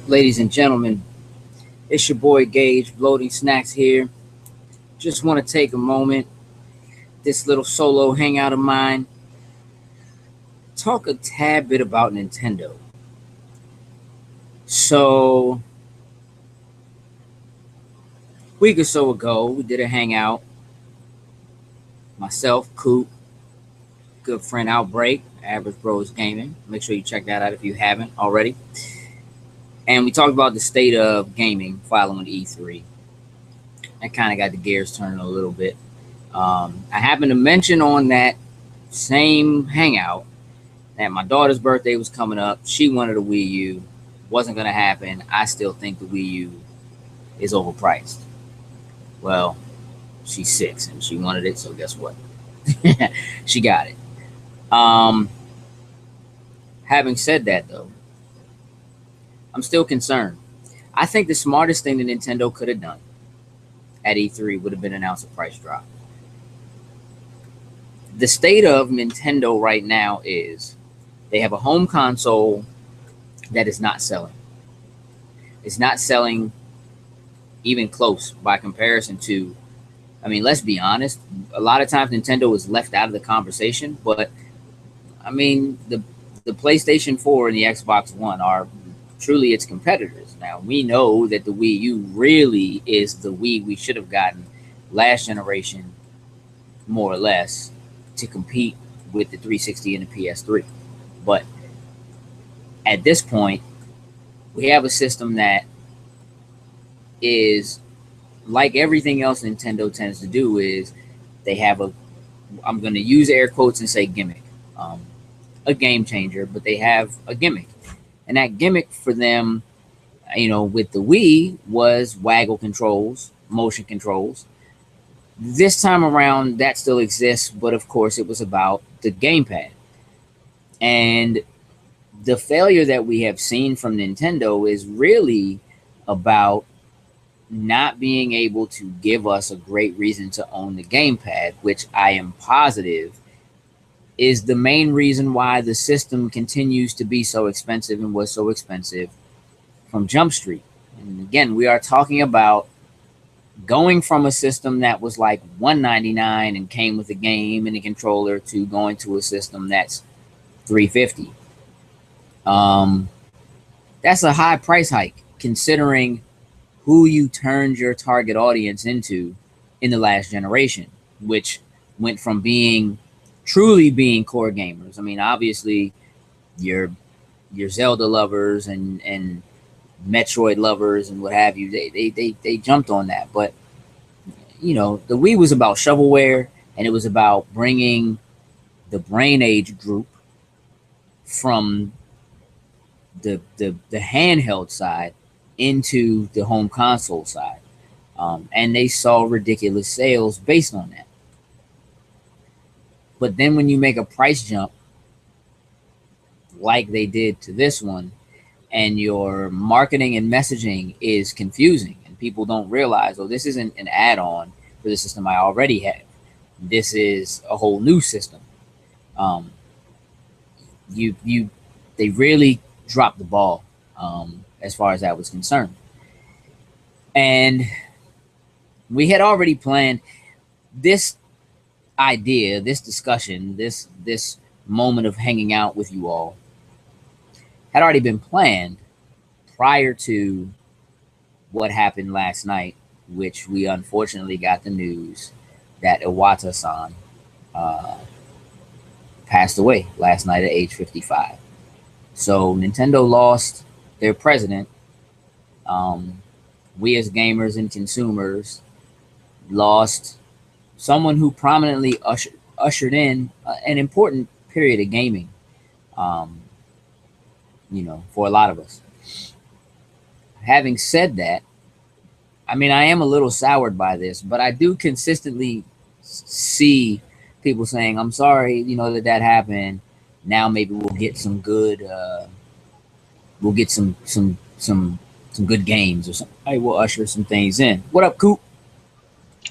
Ladies and gentlemen, it's your boy Gage, Bloating Snacks here. Just want to take a moment, this little solo hangout of mine, talk a tad bit about Nintendo. So, a week or so ago, we did a hangout. Myself, Coop, good friend Outbreak, Average Bros Gaming. Make sure you check that out if you haven't already. And we talked about the state of gaming following E3. That kind of got the gears turning a little bit. I happened to mention on that same hangout that my daughter's birthday was coming up. She wanted a Wii U. Wasn't going to happen. I still think the Wii U is overpriced. Well, she's 6 and she wanted it, so guess what? She got it. Having said that, though, I'm still concerned. I think the smartest thing that Nintendo could have done at E3 would have been announce a price drop. The state of Nintendo right now is they have a home console that is not selling. It's not selling even close by comparison to, I mean, let's be honest, a lot of times Nintendo is left out of the conversation, but I mean, the PlayStation 4 and the Xbox One are truly its competitors. Now, we know that the Wii U really is the Wii we should have gotten last generation, more or less, to compete with the 360 and the PS3. But at this point, we have a system that is like everything else Nintendo tends to do is they have a, I'm going to use air quotes and say gimmick, a game changer, but they have a gimmick. And that gimmick for them, with the Wii was waggle controls, motion controls. This time around, that still exists, but of course, it was about the gamepad. And the failure that we have seen from Nintendo is really about not being able to give us a great reason to own the gamepad, which I am positive is the main reason why the system continues to be so expensive and was so expensive from Jump Street. And again, we are talking about going from a system that was like $199 and came with a game and a controller to going to a system that's $350. That's a high price hike considering who you turned your target audience into in the last generation, which went from truly being core gamers. I mean, obviously, your Zelda lovers and Metroid lovers and what have you, they jumped on that. But the Wii was about shovelware, and it was about bringing the brain age group from the handheld side into the home console side, and they saw ridiculous sales based on that. But then when you make a price jump like they did to this one, and your marketing and messaging is confusing, and people don't realize, oh, this isn't an add-on for the system I already have. This is a whole new system. They really dropped the ball as far as that was concerned. And we had already planned this idea, this discussion, this moment of hanging out with you all had already been planned prior to what happened last night, which we unfortunately got the news that Iwata-san passed away last night at age 55. So Nintendo lost their president. We as gamers and consumers lost someone who prominently ushered in an important period of gaming, for a lot of us. Having said that, I mean, I am a little soured by this, but I do consistently see people saying, I'm sorry, that happened. Now maybe we'll get some good, we'll get some good games or something. Hey, we'll usher some things in. What up, Coop?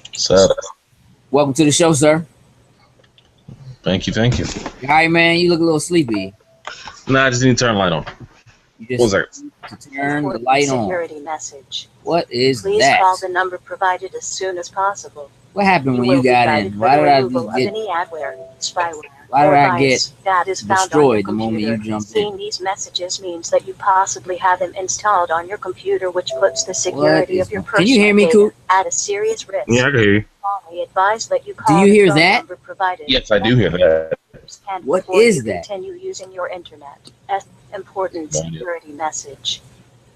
What's up? Welcome to the show, sir. Thank you. All right, man. You look a little sleepy. Nah, I just need to turn the light on. You What was just that? to turn the light on. Security message. What is Please that? call the number provided as soon as possible. What happened You when will you be got guided in? for Why the did I removal just of get? any adware, spyware, Why did or I get virus that is found on your destroyed the moment you computer. jumped in? Seeing these messages means that you possibly have them installed on your computer, which puts the What security is of your going? Can you hear personal me, data Coop? at a serious Yeah, risk. I can hear you. Strongly advise that you Do call you the hear phone that? number provided Yes, I do hear that. and What before you is that? continue using your internet. As important No idea. security message.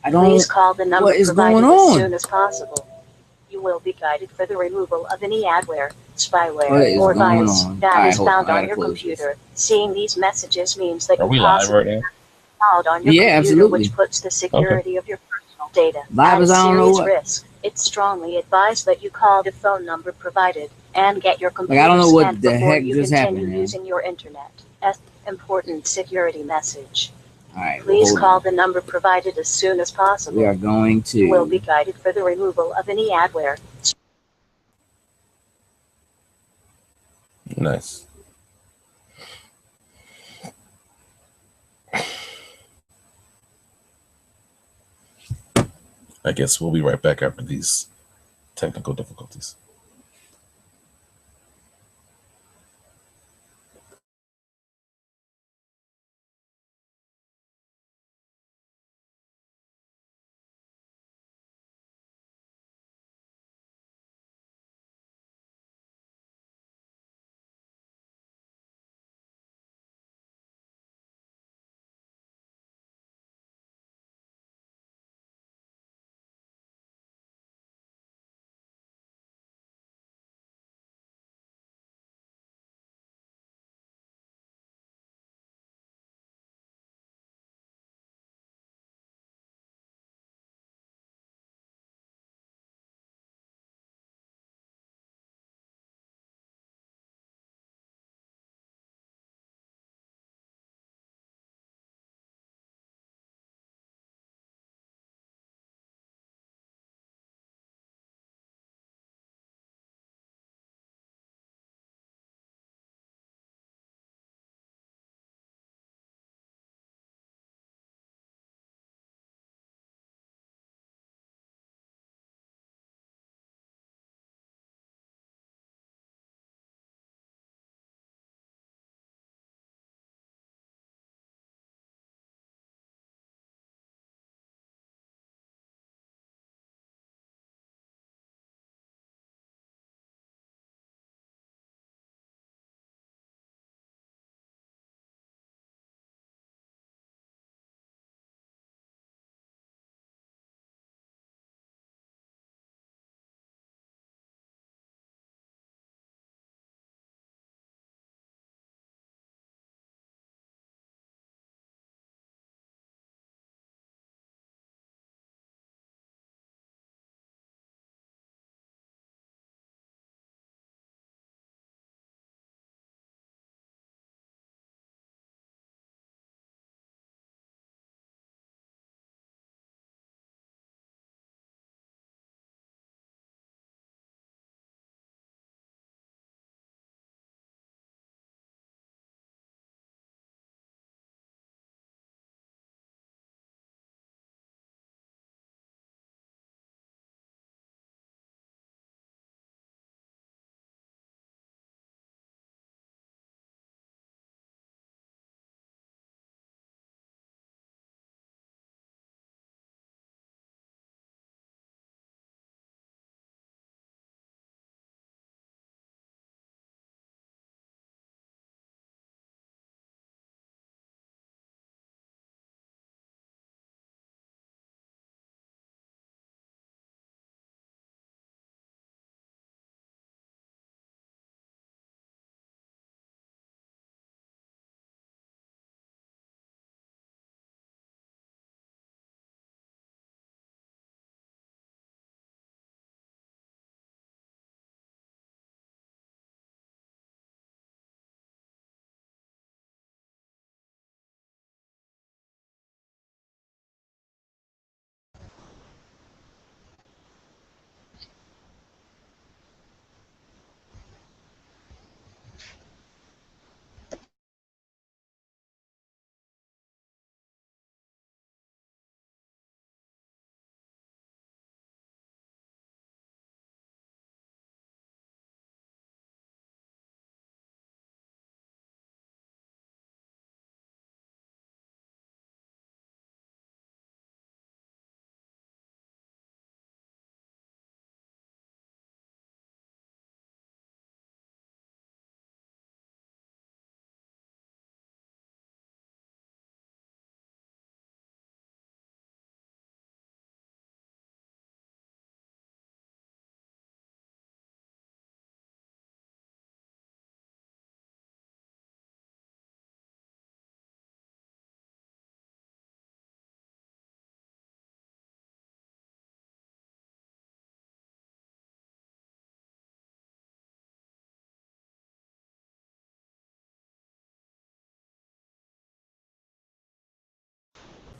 I Please don't. call the number What is going provided as on? soon as possible. You will be guided for the removal of any adware, What spyware, is or going virus on? All that right, is hold on. found I on gotta your close this. computer. Seeing these messages means that Are you we live possibly right now? installed on your Yeah, computer, absolutely. which puts the Okay. security of your personal data Live at a as I don't know serious what. risk. It's strongly advised that you call the phone number provided and get your Like I don't computer know what scanned the before heck you just continue happened, man. using your internet. As important security message. All right, well Please hold call on. the number provided as soon as We possible. are going You will be to. guided for the removal of any adware. Nice. I guess we'll be right back after these technical difficulties.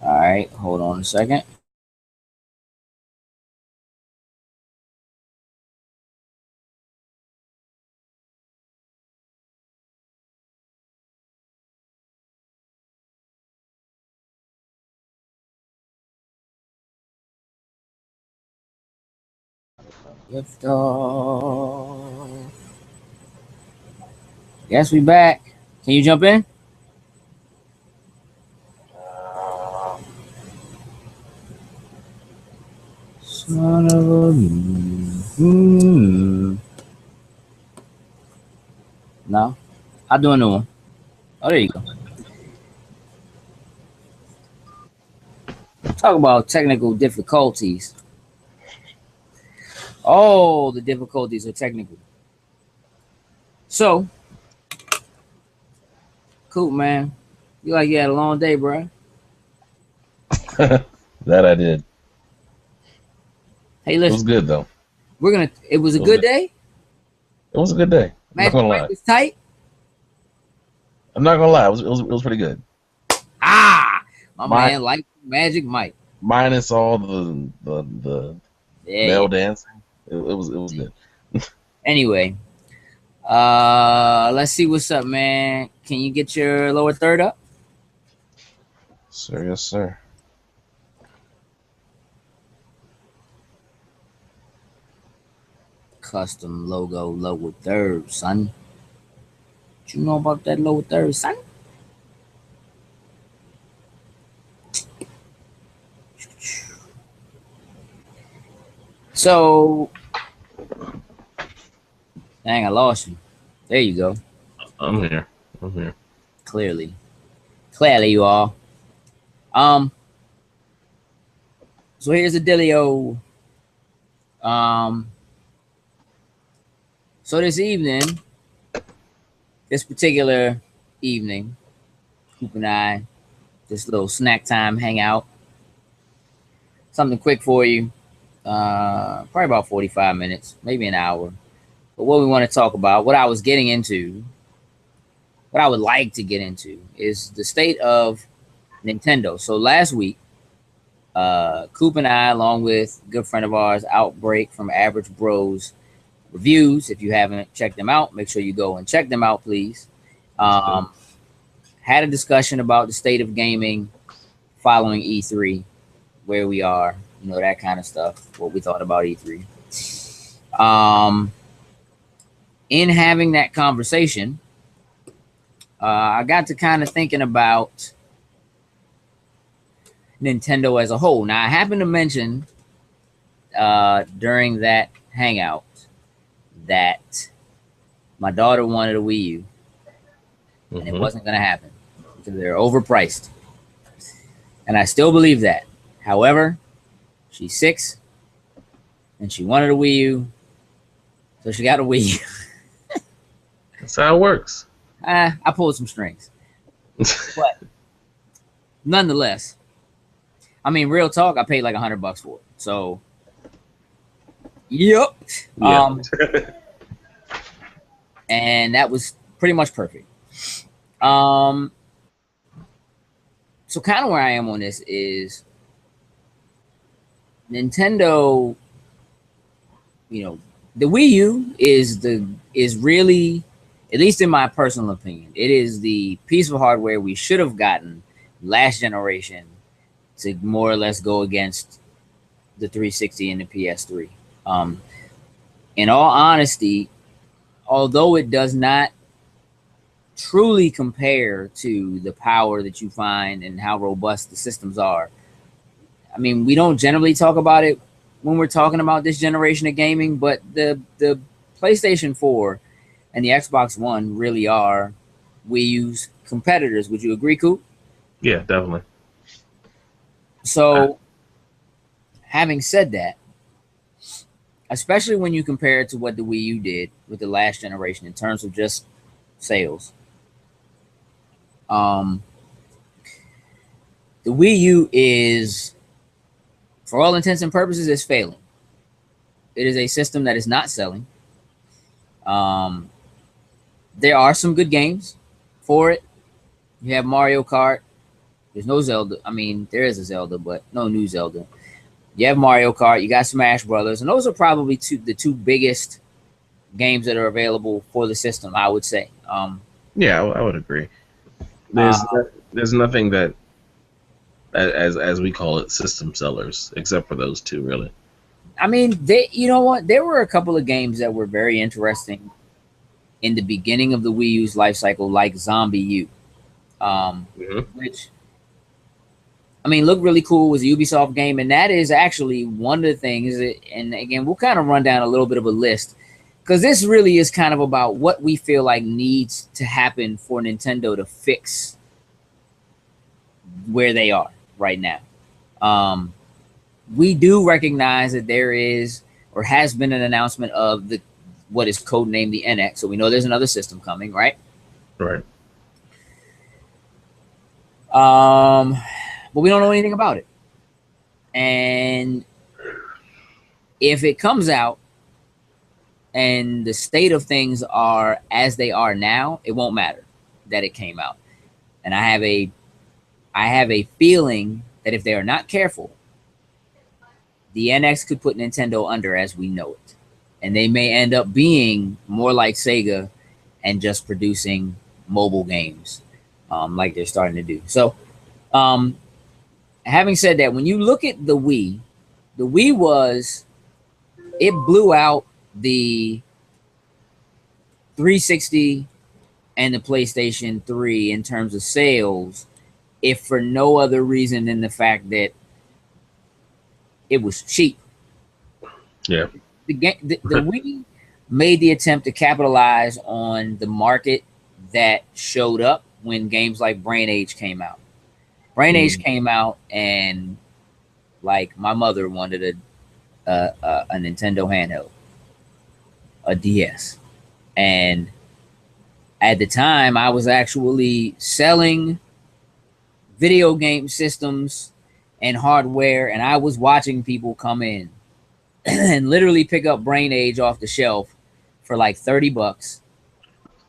All right, hold on a second. Lift off. Yes, we back. Can you jump in? Son of a. No, I'll do a new one. Oh, there you go. Talk about technical difficulties. Oh, the difficulties are technical. So, Coop, man, you like you had a long day, bro. That I did. Hey, It was listen, good though. we're gonna. It was a It was good good. day. It was a good day. I'm not Magic gonna Mike lie. was tight. I'm not gonna lie. It was pretty good. Ah, my My man like Magic Mike. minus all the Yeah, yeah. male dancing. It was good. Anyway, let's see what's up, man. Can you get your lower third up? Sir, yes, sir. Custom logo lower third, son. What you know about that lower third, son? So, dang, I lost you. There you go. I'm here. I'm here. Clearly, you are. Um, so here's the dealio. Um, so this particular evening, Coop and I, this little snack time hangout, something quick for you. Probably about 45 minutes, maybe an hour. But what we want to talk about, what I was getting into, what I would like to get into is the state of Nintendo. So last week, Coop and I, along with a good friend of ours, Outbreak from Average Bros Reviews. If you haven't checked them out, make sure you go and check them out, please. Let's do. Um, had a discussion about the state of gaming following E3, where we are, that kind of stuff, what we thought about E3. Um, in having that conversation, I got to kind of thinking about Nintendo as a whole. Now, I happened to mention during that hangout that my daughter wanted a Wii U, and it Mm-hmm. wasn't going to happen because they're overpriced. And I still believe that. However, she's 6 and she wanted a Wii U, so she got a Wii U. That's how it works. I pulled some strings. But nonetheless, I mean, real talk, I paid like $100 for it. So, yep. Yeah. And that was pretty much perfect. Um, so kind of where I am on this is Nintendo, the Wii U is really, at least in my personal opinion, it is the piece of hardware we should have gotten last generation to more or less go against the 360 and the PS3. Um, in all honesty, although it does not truly compare to the power that you find and how robust the systems are, I mean, we don't generally talk about it when we're talking about this generation of gaming, but the PlayStation 4 and the Xbox One really are Wii U's competitors. Would you agree, Coop? Yeah, definitely. So, having said that, especially when you compare it to what the Wii U did with the last generation in terms of just sales, um, the Wii U is, for all intents and purposes, is failing. It is a system that is not selling. Um, there are some good games for it. You have Mario Kart, There's no Zelda. I mean, there is a Zelda, but no new Zelda. You have Mario Kart. You got Smash Brothers, and those are probably the two biggest games that are available for the system. I would say. Yeah, I would agree. Uh, There's nothing that as we call it system sellers except for those two really. I mean, you know what? There were a couple of games that were very interesting in the beginning of the Wii U's life cycle, like Zombie U, which I mean, looked really cool. It was a Ubisoft game, and that is actually one of the things. And again, we'll kind of run down a little bit of a list because this really is kind of about what we feel like needs to happen for Nintendo to fix where they are right now. We do recognize that there is or has been an announcement of what is codenamed the NX, so we know there's another system coming, right? Right. But we don't know anything about it. And if it comes out and the state of things are as they are now, it won't matter that it came out. And I have a feeling that if they are not careful, the NX could put Nintendo under as we know it. And they may end up being more like Sega and just producing mobile games like they're starting to do. So, having said that, when you look at the Wii it blew out the 360 and the PlayStation 3 in terms of sales, if for no other reason than the fact that it was cheap. Yeah. The Wii made the attempt to capitalize on the market that showed up when games like Brain Age came out. Brain Age came out, and like my mother wanted a Nintendo handheld, a DS, and at the time I was actually selling video game systems and hardware, and I was watching people come in and literally pick up Brain Age off the shelf for like $30,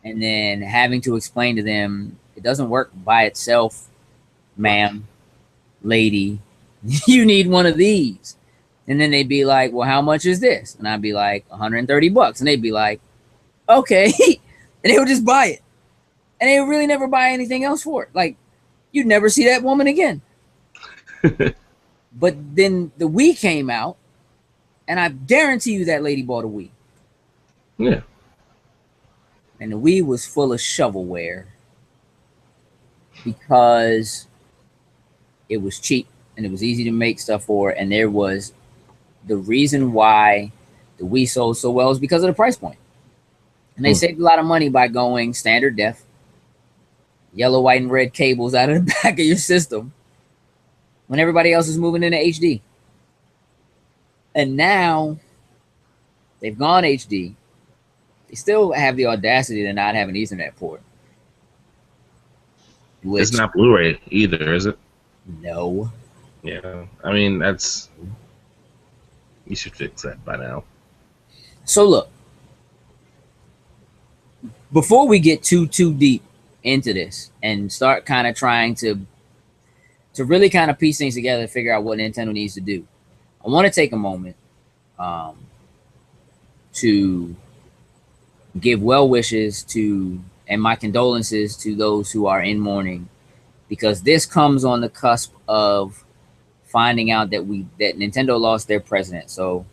and then having to explain to them it doesn't work by itself, ma'am, lady. You need one of these. And then they'd be like, well, how much is this? And I'd be like, $130. And they'd be like, okay. And they would just buy it. And they would really never buy anything else for it. Like, you'd never see that woman again. But then the Wii came out, and I guarantee you that lady bought a Wii. Yeah. And the Wii was full of shovelware because it was cheap and it was easy to make stuff for. And there was the reason why the Wii sold so well is because of the price point. And they saved a lot of money by going standard def, yellow, white, and red cables out of the back of your system when everybody else is moving into HD. And now they've gone HD. They still have the audacity to not have an Ethernet port. It's not Blu-ray either, is it? No. Yeah. I mean, you should fix that by now. So look, before we get too deep into this and start kind of trying to really kind of piece things together and figure out what Nintendo needs to do, I want to take a moment to give well wishes to and my condolences to those who are in mourning, because this comes on the cusp of finding out that Nintendo lost their president. So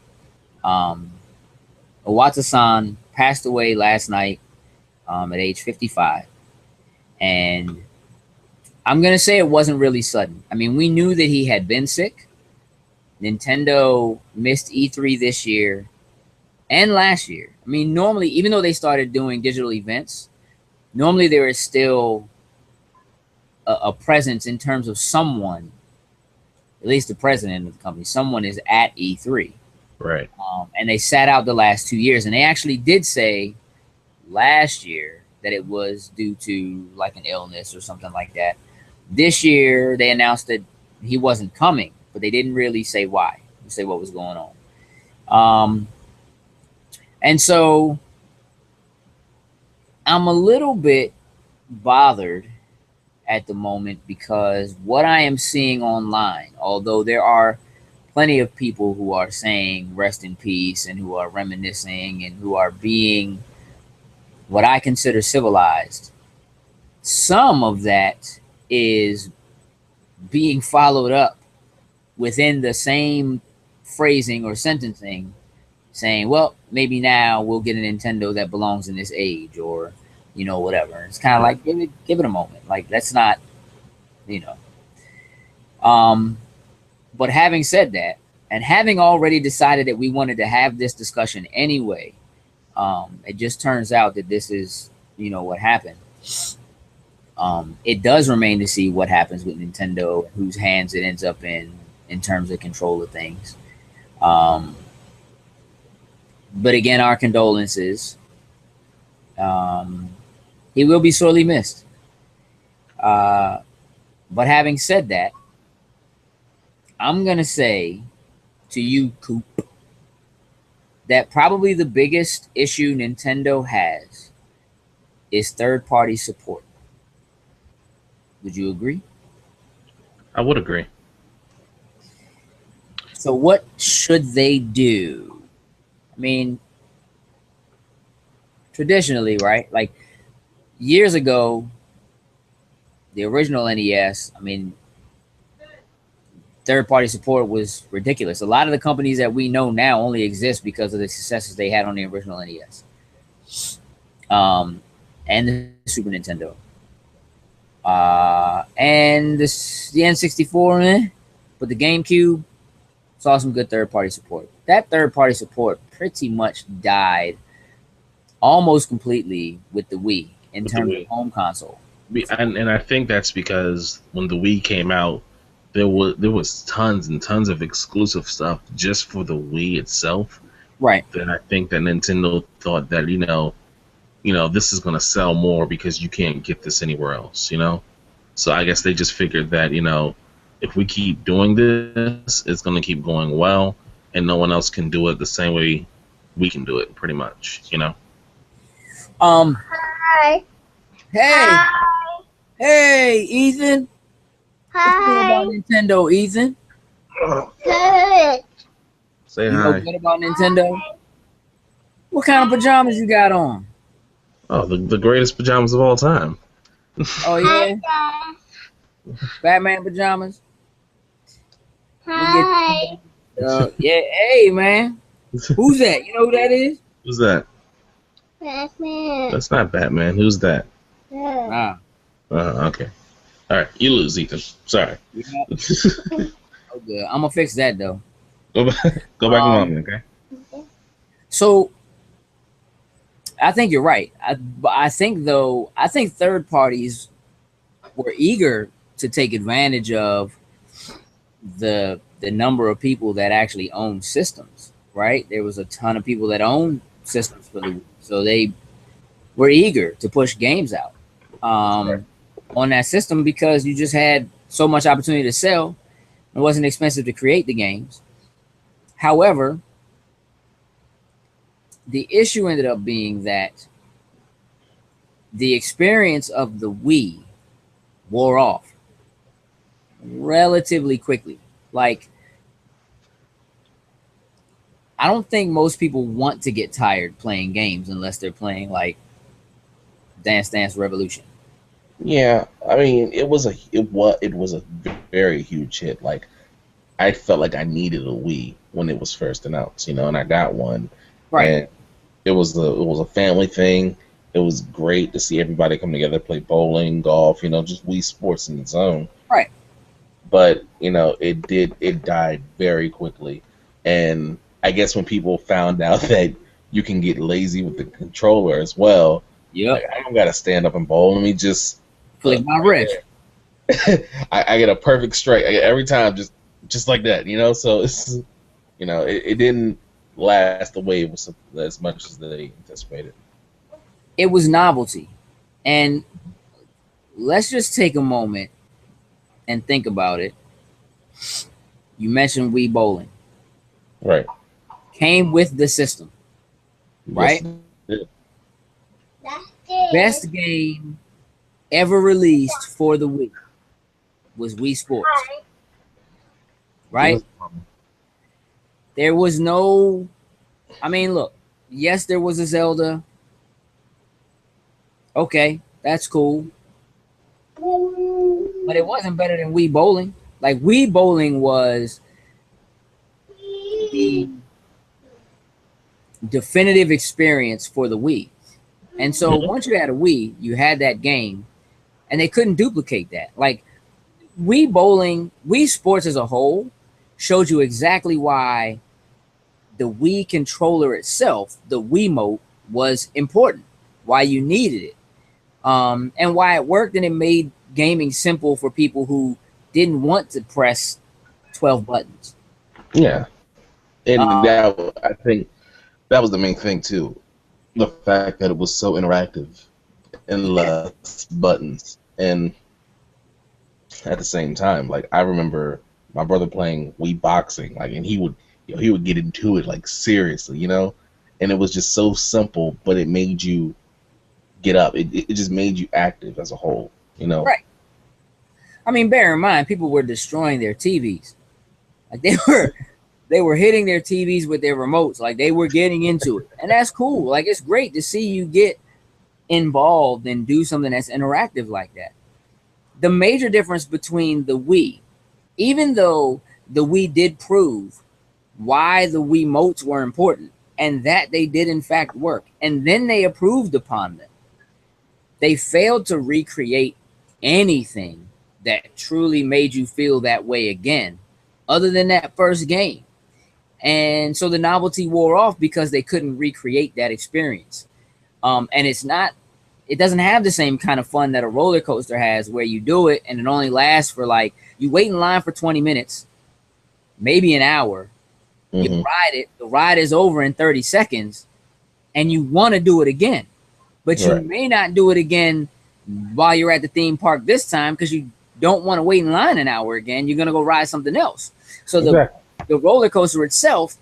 Iwata-san passed away last night at age 55. And I'm going to say it wasn't really sudden. I mean, we knew that he had been sick. Nintendo missed E3 this year and last year. I mean, normally, even though they started doing digital events, normally there is still a presence in terms of someone, at least the president of the company, someone is at E3. Right. And they sat out the last 2 years. And they actually did say last year that it was due to like an illness or something like that. This year, they announced that he wasn't coming, but they didn't really say why, say what was going on. And so I'm a little bit bothered at the moment, because what I am seeing online, although there are plenty of people who are saying rest in peace and who are reminiscing and who are being what I consider civilized, some of that is being followed up within the same phrasing or sentencing, saying, well, maybe now we'll get a Nintendo that belongs in this age, or whatever. It's kind of like give it a moment. Like, that's not, you know. But having said that, and having already decided that we wanted to have this discussion anyway, it just turns out that this is, what happened. It does remain to see what happens with Nintendo, whose hands it ends up in terms of control of things. But again, our condolences. He will be sorely missed. But having said that, I'm going to say to you, Coop, that probably the biggest issue Nintendo has is third-party support. Would you agree? I would agree. So what should they do? I mean, traditionally, right? Like years ago, the original NES, I mean, third-party support was ridiculous. A lot of the companies that we know now only exist because of the successes they had on the original NES. And the Super Nintendo. And the N64, but the GameCube saw some good third-party support. That third-party support pretty much died almost completely with the Wii in terms of home console. And I think that's because when the Wii came out, there was tons and tons of exclusive stuff just for the Wii itself. Right. Then I think that Nintendo thought that this is going to sell more because you can't get this anywhere else. So I guess they just figured that if we keep doing this, it's going to keep going well, and no one else can do it the same way we can do it. Pretty much, Hi. Hey. Hi. Hey, Ethan. What's good Hi. about Nintendo, Ethan? Good. Say You hi. know good about Nintendo? What kind of pajamas you got on? Oh, the greatest pajamas of all time. Oh yeah, Batman pajamas. Hi. Yeah. Hey, man. Who's that? You know who that is? Who's that? Batman. That's not Batman. Who's that? Nah. Okay. All right, you lose, Ethan. Sorry. Yeah. Oh, good. I'm gonna fix that though. Go back to mommy, okay? So I think you're right. I think third parties were eager to take advantage of the number of people that actually own systems. Right? There was a ton of people that owned systems for the Wii, so they were eager to push games out on that system because you just had so much opportunity to sell. It wasn't expensive to create the games. However, the issue ended up being that the experience of the Wii wore off relatively quickly. Like, I don't think most people want to get tired playing games unless they're playing like Dance Dance Revolution. Yeah, I mean, it was a very huge hit. Like, I felt like I needed a Wii when it was first announced, and I got one. Right. And it was a family thing. It was great to see everybody come together, play bowling, golf, just Wii Sports in its own. Right. But it died very quickly, and I guess when people found out that you can get lazy with the controller as well, Yep. I don't gotta stand up and bowl. Let me just Flick my wrist. I get a perfect strike every time, just like that, So it's, it didn't last the way it was as much as they anticipated. It was novelty, and let's just take a moment and think about it. You mentioned Wii Bowling. Right. Came with the system, right? Yes, Best game ever released for the Wii was Wii Sports, right? There was no, I mean, look, yes, there was a Zelda. Okay, that's cool. But it wasn't better than Wii Bowling. Like, Wii Bowling was the definitive experience for the Wii. And so once you had a Wii, you had that game, and they couldn't duplicate that. Like, Wii Bowling, Wii Sports as a whole showed you exactly why the Wii controller itself, the Wiimote, was important, why you needed it, and why it worked, and it made gaming simple for people who didn't want to press 12 buttons. Yeah, and that, I think that was the main thing too, the fact that it was so interactive and less buttons, and at the same time, like I remember my brother playing Wii Boxing, like, and he would get into it like seriously, you know, and it was just so simple, but it made you get up. It just made you active as a whole, you know. Right. I mean, bear in mind, people were destroying their TVs. Like, they were hitting their TVs with their remotes. Like, they were getting into it, and that's cool. Like, it's great to see you get involved and do something that's interactive like that. The major difference between the Wii, even though the Wii did prove why the Wiimotes were important and that they did in fact work, and then they approved upon them, they failed to recreate anything that truly made you feel that way again, other than that first game. And so the novelty wore off because they couldn't recreate that experience. And it doesn't have the same kind of fun that a roller coaster has, where you do it and it only lasts for, like, you wait in line for 20 minutes, maybe an hour. You ride it, the ride is over in 30 seconds, and you want to do it again. But you may not do it again while you're at the theme park this time, because you don't want to wait in line an hour again. You're going to go ride something else. So the roller coaster itself,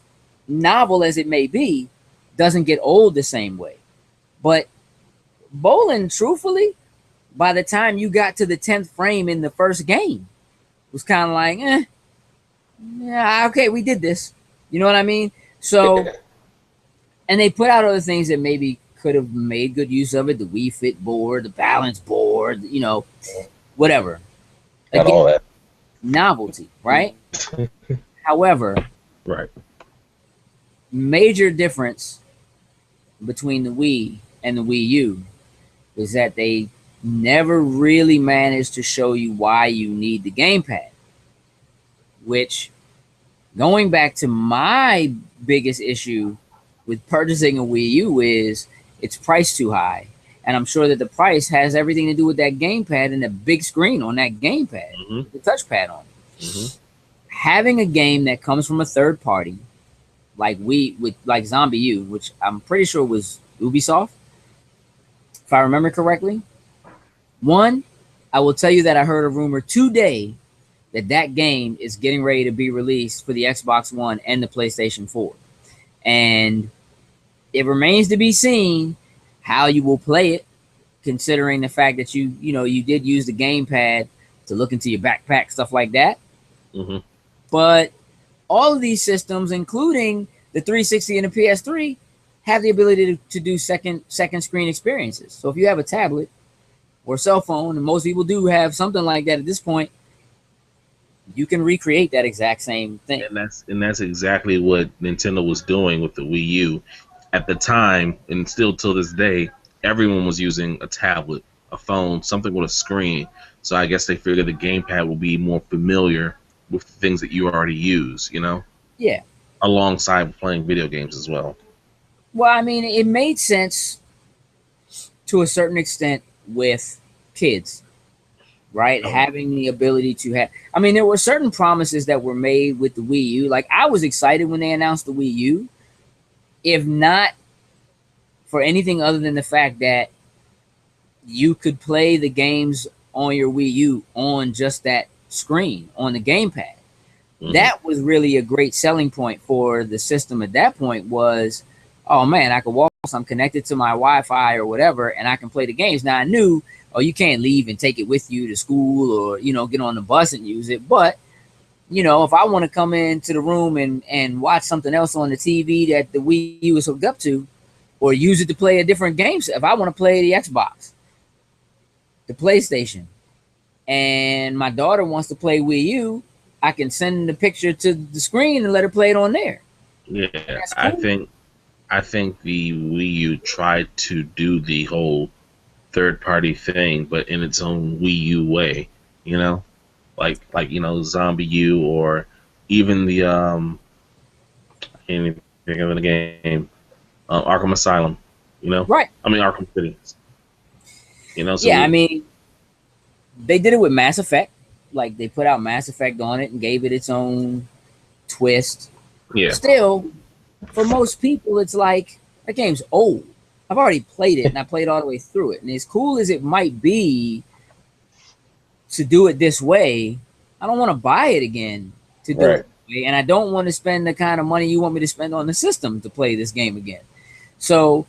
novel as it may be, doesn't get old the same way. But bowling, truthfully, by the time you got to the 10th frame in the first game, was kind of like, yeah, okay, we did this. You know what I mean? So, and they put out other things that maybe could have made good use of it. The Wii Fit board, the balance board, you know, whatever. Got all that. Novelty, right? However, major difference between the Wii and the Wii U is that they never really managed to show you why you need the gamepad, which, going back to my biggest issue with purchasing a Wii U, is it's priced too high. And I'm sure that the price has everything to do with that gamepad and the big screen on that gamepad, the touchpad on it. Having a game that comes from a third party, like Zombie U, which I'm pretty sure was Ubisoft, if I remember correctly. One, I will tell you that I heard a rumor today that game is getting ready to be released for the Xbox One and the PlayStation 4. And it remains to be seen how you will play it, considering the fact that you did use the gamepad to look into your backpack, stuff like that. But all of these systems, including the 360 and the PS3, have the ability to do second screen experiences. So if you have a tablet or cell phone, and most people do have something like that at this point, you can recreate that exact same thing. And that's exactly what Nintendo was doing with the Wii U at the time, and still till this day. Everyone was using a tablet, a phone, something with a screen. So I guess they figured the gamepad will be more familiar with the things that you already use, you know? Yeah. Alongside playing video games as well. Well, I mean, it made sense to a certain extent with kids, right? Having the ability to have, I mean, there were certain promises that were made with the Wii U. Like, I was excited when they announced the Wii U, if not for anything other than the fact that you could play the games on your Wii U on just that screen, on the gamepad. That was really a great selling point for the system at that point. Was, oh man, I could walk, I'm connected to my Wi-Fi or whatever, and I can play the games. Now, I knew or you can't leave and take it with you to school, or get on the bus and use it. But if I want to come into the room and watch something else on the TV that the Wii U is hooked up to, or use it to play a different game, if I want to play the Xbox, the PlayStation, and my daughter wants to play Wii U, I can send the picture to the screen and let her play it on there. Yeah, Cool. I think the Wii U tried to do the whole third party thing, but in its own Wii U way, like Zombie U, or even the I can't even think of the game, Arkham Asylum, Right. I mean Arkham City, So Yeah, I mean, they did it with Mass Effect. Like, they put out Mass Effect on it and gave it its own twist. yeah, Still, for most people, it's like, that game's old. I've already played it, and I played all the way through it. And as cool as it might be to do it this way, I don't want to buy it again to do it this way. And I don't want to spend the kind of money you want me to spend on the system to play this game again. So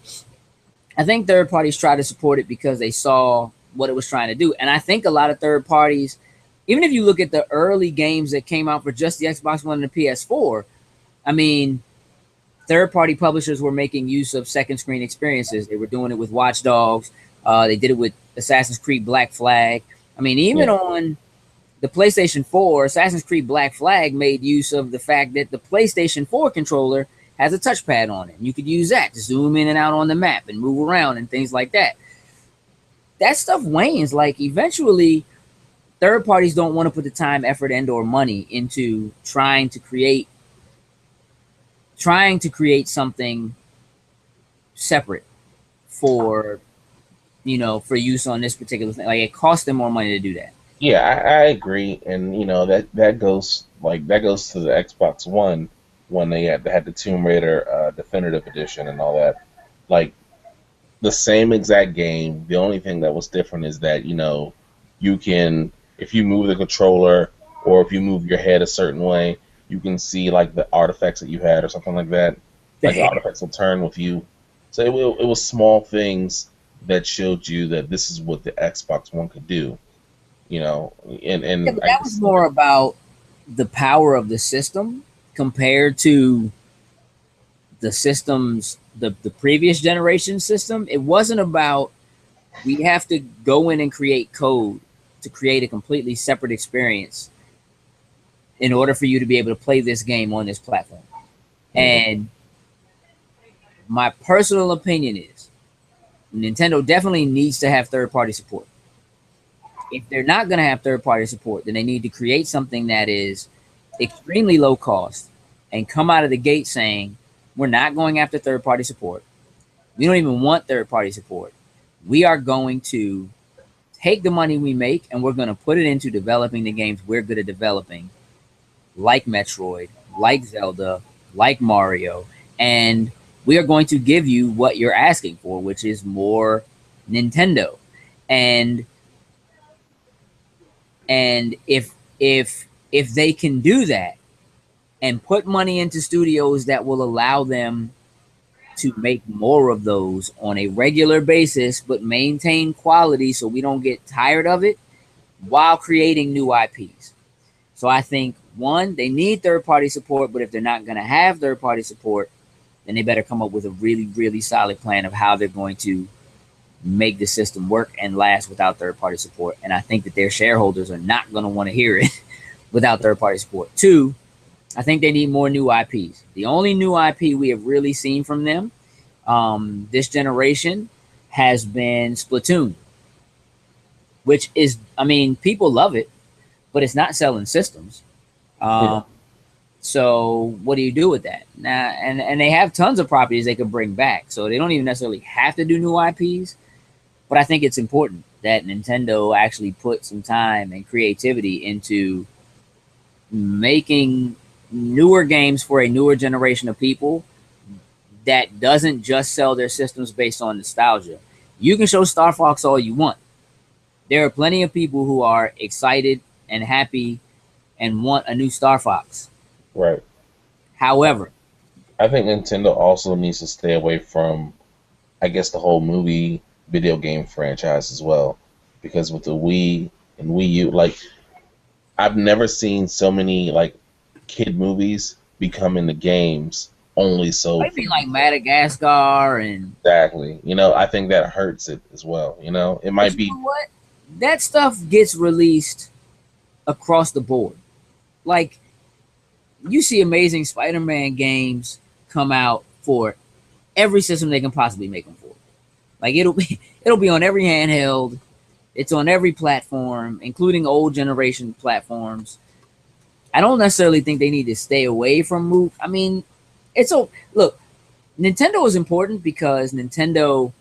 I think third parties try to support it because they saw what it was trying to do. And I think a lot of third parties, even if you look at the early games that came out for just the Xbox One and the PS4, I mean, third-party publishers were making use of second screen experiences. They were doing it with Watch Dogs. They did it with Assassin's Creed Black Flag. I mean, even on the PlayStation 4, Assassin's Creed Black Flag made use of the fact that the PlayStation 4 controller has a touchpad on it. You could use that to zoom in and out on the map and move around and things like that. That stuff wanes. Like, eventually, third parties don't want to put the time, effort, and or money into trying to create something separate for use on this particular thing. Like, it costs them more money to do that. Yeah, I agree, and that goes to the Xbox One when they had the Tomb Raider Definitive Edition and all that. Like, the same exact game. The only thing that was different is that you can, if you move the controller or if you move your head a certain way, you can see like the artifacts that you had or something like that. Like, the artifacts will turn with you. So it was small things that showed you that this is what the Xbox One could do. And but that was more about the power of the system compared to the systems, the previous generation system. It wasn't about, we have to go in and create code to create a completely separate experience in order for you to be able to play this game on this platform. And my personal opinion is Nintendo definitely needs to have third-party support. If they're not going to have third-party support, then they need to create something that is extremely low cost and come out of the gate saying, we're not going after third-party support. We don't even want third-party support. We are going to take the money we make and we're going to put it into developing the games we're good at developing, like Metroid, like Zelda, like Mario, and we are going to give you what you're asking for, which is more Nintendo. And if they can do that and put money into studios that will allow them to make more of those on a regular basis, but maintain quality so we don't get tired of it while creating new IPs. So I think, one, they need third-party support, but if they're not going to have third-party support, then they better come up with a really, really solid plan of how they're going to make the system work and last without third-party support. And I think that their shareholders are not going to want to hear it without third-party support. Two, I think they need more new IPs. The only new IP we have really seen from them this generation has been Splatoon, which is, I mean, people love it, but it's not selling systems. So what do you do with that? Now, and they have tons of properties they could bring back, so they don't even necessarily have to do new IPs. But I think it's important that Nintendo actually put some time and creativity into making newer games for a newer generation of people that doesn't just sell their systems based on nostalgia. You can show Star Fox all you want. There are plenty of people who are excited and happy and want a new Star Fox. Right. However, I think Nintendo also needs to stay away from, I guess, the whole movie video game franchise as well. because with the Wii and Wii U, like I've never seen so many like kid movies become into games only sold for Maybe like Madagascar and. exactly. You know, I think that hurts it as well. You know, it But might you be know what? That stuff gets released across the board. Like you see amazing Spider-Man games come out for every system they can possibly make them for. Like it'll be on every handheld. It's on every platform, including old generation platforms. I don't necessarily think they need to stay away from move. I mean, it's a look. Nintendo is important because Nintendo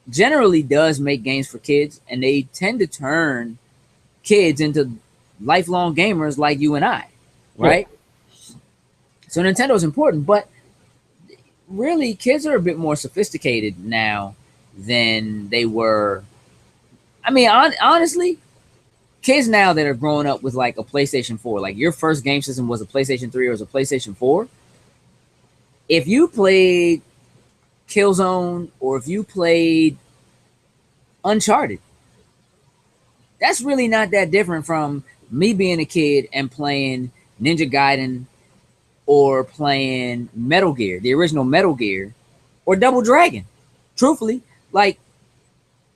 generally does make games for kids, and they tend to turn kids into lifelong gamers like you and I, right? Yeah. So Nintendo is important, but really, kids are a bit more sophisticated now than they were. I mean, honestly, kids now that are growing up with like a PlayStation 4, like your first game system was a PlayStation 3 or was a PlayStation 4. If you played Killzone or if you played Uncharted, that's really not that different from me being a kid and playing Ninja Gaiden or playing Metal Gear, the original Metal Gear, or Double Dragon. Truthfully, like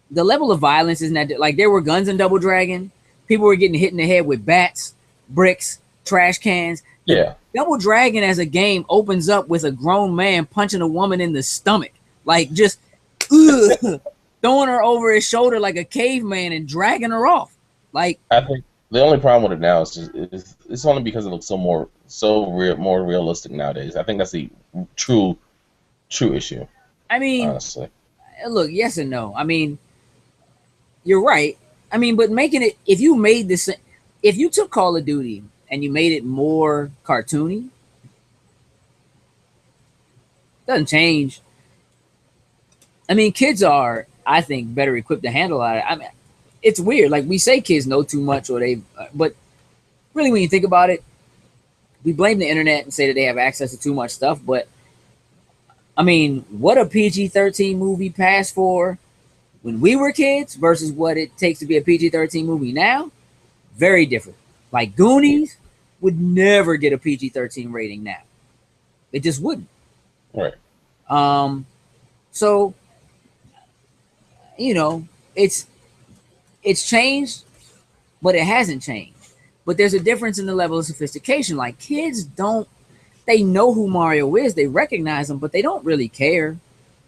the level of violence isn't that like there were guns in Double Dragon. People were getting hit in the head with bats, bricks, trash cans. yeah. Double Dragon as a game opens up with a grown man punching a woman in the stomach, like just throwing her over his shoulder like a caveman and dragging her off. Like I think the only problem with it now is just it's only because it looks more realistic nowadays. I think that's the true issue. I mean, honestly, look, yes and no. I mean, you're right. I mean, but making it if you took Call of Duty and you made it more cartoony, doesn't change. I mean, kids are, I think, better equipped to handle it. I mean, it's weird. Like we say, kids know too much, but really, when you think about it, we blame the internet and say that they have access to too much stuff. But I mean, what a PG-13 movie passed for when we were kids versus what it takes to be a PG-13 movie now, very different. Like Goonies would never get a PG-13 rating now. It just wouldn't. right? So you know, it's changed, but it hasn't changed. But there's a difference in the level of sophistication. Like kids they know who Mario is, they recognize him, but they don't really care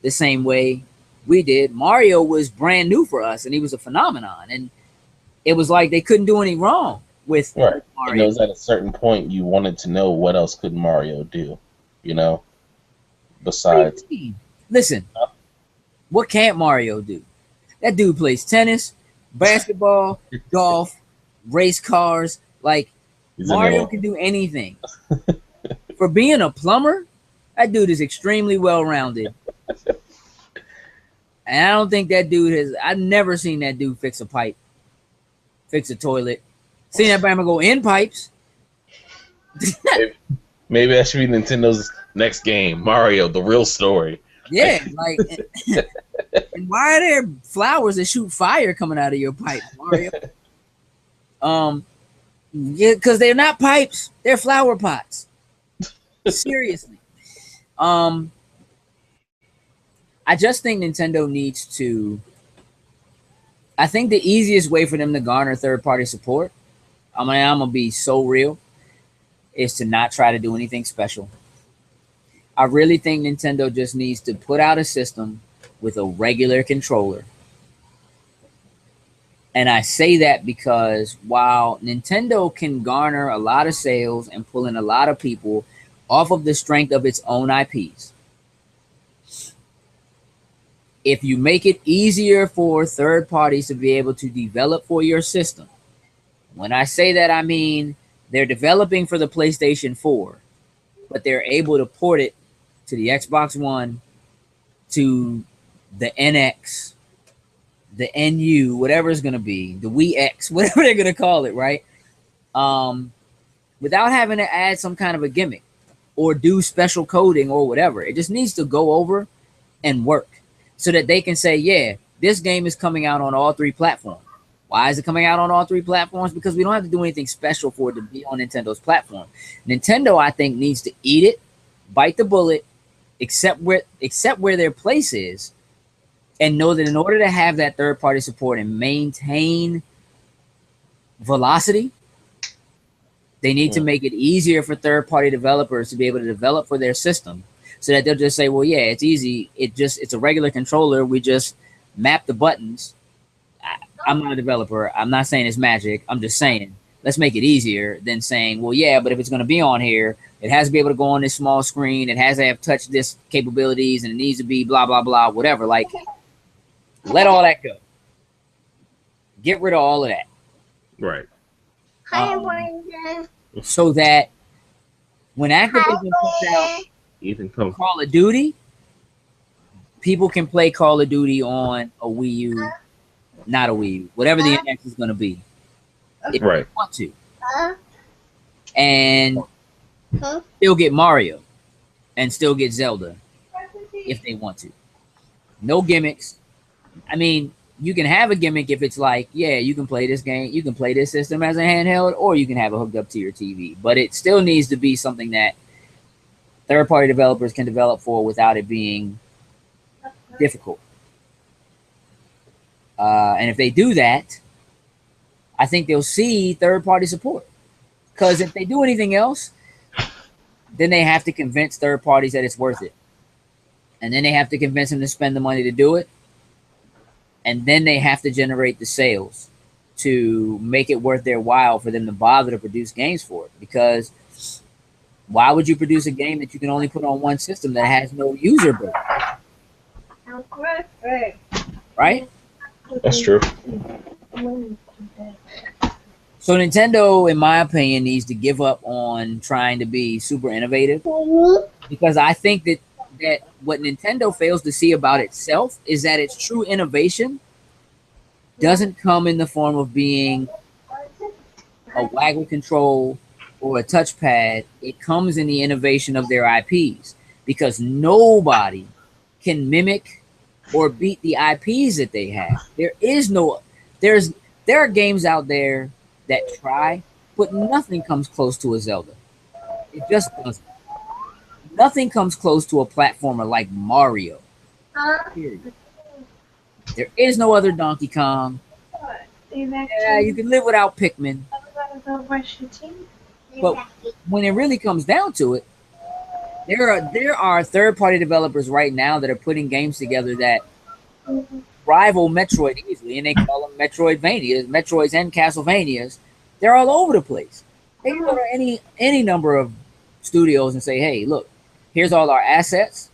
the same way we did. Mario was brand new for us, and he was a phenomenon, and it was like they couldn't do any wrong with Right. Mario. And it was at a certain point you wanted to know what else could Mario do, you know, besides. Listen, what can't Mario do? That dude plays tennis, basketball, golf, race cars. Like Mario can do anything. For being a plumber, that dude is extremely well-rounded. And I don't think that dude I've never seen that dude fix a pipe, fix a toilet. Seen that Bama go in pipes. Maybe that should be Nintendo's next game, Mario, the real story. Yeah, like, and why are there flowers that shoot fire coming out of your pipe, Mario? Yeah, because they're not pipes, they're flower pots. Seriously. I just think Nintendo needs to. I think the easiest way for them to garner third-party support, I'm gonna be so real, is to not try to do anything special. I really think Nintendo just needs to put out a system with a regular controller. And I say that because while Nintendo can garner a lot of sales and pull in a lot of people off of the strength of its own IPs, if you make it easier for third parties to be able to develop for your system, when I say that, I mean they're developing for the PlayStation 4, but they're able to port it to the Xbox One, to the NX, the NU, whatever it's going to be, the Wii X, whatever they're going to call it, right? Without having to add some kind of a gimmick or do special coding or whatever. It just needs to go over and work so that they can say, yeah, this game is coming out on all 3 platforms. Why is it coming out on all 3 platforms? Because we don't have to do anything special for it to be on Nintendo's platform. Nintendo, I think, needs to eat it, bite the bullet, accept where their place is, and know that in order to have that third-party support and maintain velocity, they need to make it easier for third-party developers to be able to develop for their system, so that they'll just say, well, yeah, it's easy. It's a regular controller. We just map the buttons. I'm not a developer. I'm not saying it's magic. I'm just saying, let's make it easier than saying, well, yeah, but if it's going to be on here, it has to be able to go on this small screen. It has to have touch this capabilities, and it needs to be blah, blah, blah, whatever. Like, let all that go. Get rid of all of that. Right. So that when Activision puts out Ethan, come. Call of Duty, people can play Call of Duty on a Wii U, not a Wii U, whatever the NX is going to be, if Right. they want to, and still get Mario and still get Zelda if they want to. No gimmicks. I mean, you can have a gimmick if it's like, yeah, you can play this game, you can play this system as a handheld, or you can have it hooked up to your TV. But it still needs to be something that third-party developers can develop for without it being difficult. And if they do that, I think they'll see third-party support. Because if they do anything else, then they have to convince third parties that it's worth it. And then they have to convince them to spend the money to do it. And then they have to generate the sales to make it worth their while for them to bother to produce games for it. Because why would you produce a game that you can only put on one system that has no user base? Right? That's true. So Nintendo, in my opinion, needs to give up on trying to be super innovative. Because I think that what Nintendo fails to see about itself is that its true innovation doesn't come in the form of being a waggle control or a touchpad. It comes in the innovation of their IPs, because nobody can mimic or beat the IPs that they have. There are games out there that try, but nothing comes close to a Zelda. It just doesn't. Nothing comes close to a platformer like Mario. Period. There is no other Donkey Kong. Yeah, you can live without Pikmin. But when it really comes down to it, there are third-party developers right now that are putting games together that rival Metroid easily, and they call them Metroidvanias, Metroids and Castlevanias. They're all over the place. They can go to any number of studios and say, hey, look, here's all our assets.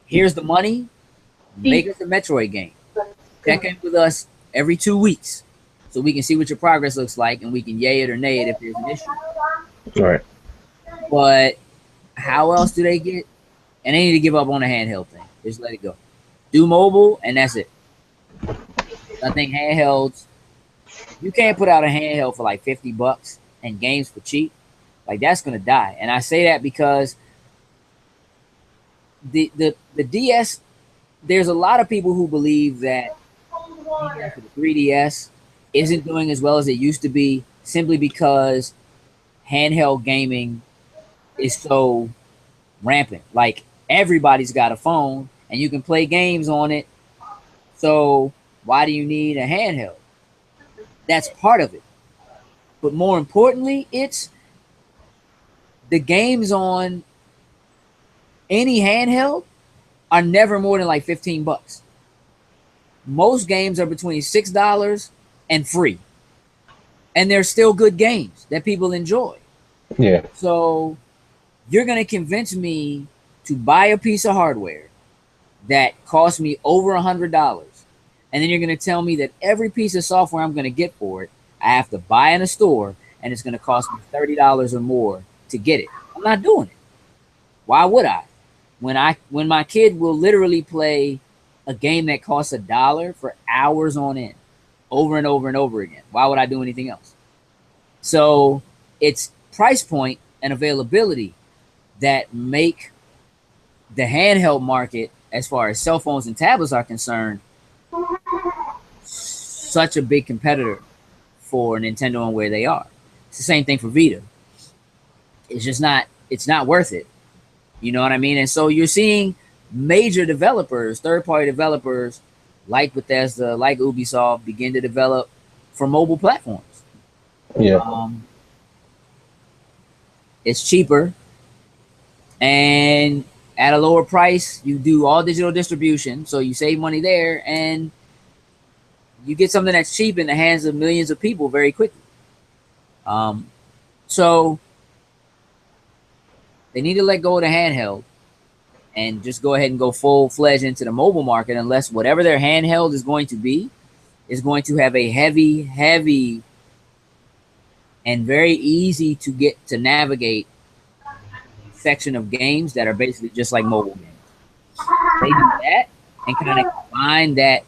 Here's the money. Make us a Metroid game. Check in with us every 2 weeks so we can see what your progress looks like, and we can yay it or nay it if there's an issue. Right. But how else do they get? And they need to give up on the handheld thing. Just let it go. Do mobile, and that's it. I think handhelds, you can't put out a handheld for like $50 and games for cheap. Like, that's going to die. And I say that because the DS, there's a lot of people who believe that the 3DS isn't doing as well as it used to be simply because handheld gaming is so rampant. Like, everybody's got a phone and you can play games on it. So why do you need a handheld? That's part of it. But more importantly, it's the games on any handheld are never more than like $15. Most games are between $6 and free. And they're still good games that people enjoy. Yeah. So you're going to convince me to buy a piece of hardware that costs me over $100. And then you're going to tell me that every piece of software I'm going to get for it, I have to buy in a store, and it's going to cost me $30 or more to get it. I'm not doing it. Why would I? When my kid will literally play a game that costs $1 for hours on end, over and over and over again. Why would I do anything else? So it's price point and availability that make the handheld market, as far as cell phones and tablets are concerned, such a big competitor for Nintendo and where they are. It's the same thing for Vita. It's just not. It's not worth it. You know what I mean? And so you're seeing major developers, third-party developers like Bethesda, like Ubisoft, begin to develop for mobile platforms. Yeah. It's cheaper, and at a lower price, you do all digital distribution, so you save money there, and you get something that's cheap in the hands of millions of people very quickly. So they need to let go of the handheld and just go ahead and go full-fledged into the mobile market, unless whatever their handheld is going to be is going to have a heavy, and very easy to get to navigate section of games that are basically just like mobile games. They do that and kind of combine that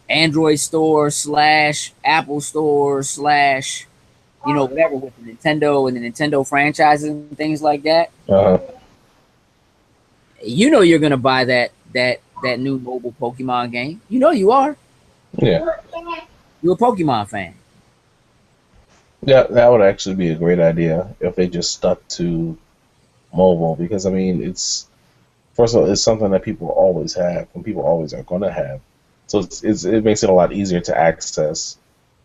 Android store / Apple store / whatever with the Nintendo and the Nintendo franchises and things like that. You know you're gonna buy that new mobile Pokemon game. You know you are. Yeah. You're a Pokemon fan. Yeah, that would actually be a great idea if they just stuck to mobile, because I mean, it's first of all, it's something that people always have and people always are going to have. So it makes it a lot easier to access,